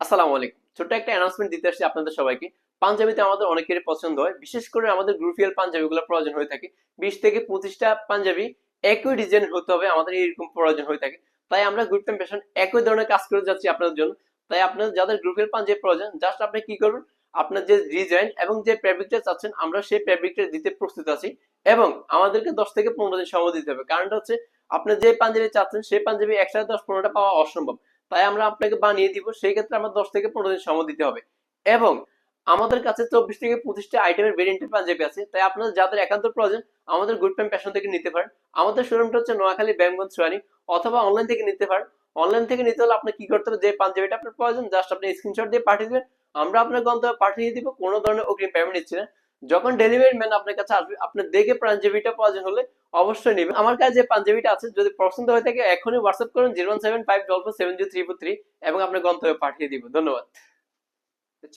আসসালামু আলাইকুম। ছোট্ট একটা অ্যানাউন্সমেন্ট দিতে আসছি আপনাদের সবাইকে। পাঞ্জাবিতে আমাদের অনেকেরই পছন্দ হয়। বিশেষ করে আমাদের গ্রুপিয়াল পাঞ্জাবিগুলো প্রয়োজন হয়ে থাকে। 20 থেকে 25টা পাঞ্জাবি একই ডিজাইনের হতে হবে, আমাদের এরকম প্রয়োজন হয়ে থাকে। তাই আমরা গ্রুপ টাইম ফ্যাশন একই ধরনের কাজ করে যাচ্ছি আপনাদের জন্য। তাই আপনাদের যাদের গ্রুপিয়াল পাঞ্জাবি প্রয়োজন, জাস্ট আপনি কি করবেন? আপনার যে ডিজাইন এবং যে ফেব্রিকটা চাচ্ছেন, আমরা সেই ফেব্রিকটা দিতে প্রস্তুত আছি। এবং আমাদেরকে 10 থেকে 15 দিন সময় দিতে হবে। কারণটা হচ্ছে, আপনি যে পাঞ্জাবি চাচ্ছেন সেই পাঞ্জাবি একসাথে 10-15টা পাওয়া অসম্ভব। তাই আমরা আপনাকে বানিয়ে দিব, সেই ক্ষেত্রে আমার 10 থেকে 15 দিন সময় দিতে হবে। এবং আমাদের কাছে 24 থেকে 25টা আইটেমের ভেরিয়েন্টের পাঞ্জাবি আছে। তাই আপনাদের যাদের একান্ত প্রয়োজন, আমাদের গুড টাইম ফ্যাশন থেকে নিতে পারেন। আমাদের শোরুমটা হচ্ছে নোয়াখালী, ব্যাংগঞ্জ, সোয়ানি। অথবা অনলাইন থেকে নিতে পারেন। অনলাইন থেকে নিতে হলে আপনি কি করতে হবে? যে পাঞ্জাবিটা আপনার প্রয়োজন, জাস্ট আপনি স্ক্রিনশট দিয়ে পাঠিয়ে দিবেন। আমরা আপনার গন্তব্যে পাঠিয়ে দিব, কোনো ধরনের অগ্রিম পেমেন্ট নিচ্ছি না। যখন ডেলিভারি ম্যান আপনার কাছে আসবে, আপনি দেখে পাঞ্জাবিটা প্রয়োজন হলে অবশ্যই নেবেন। আমার কাছে যে পাঞ্জাবিটা আছে, যদি পছন্দ হয়ে থাকে এখনই হোয়াটসঅ্যাপ করুন 01754470343 এবং আপনার গন্তব্যে পাঠিয়ে দিব। ধন্যবাদ।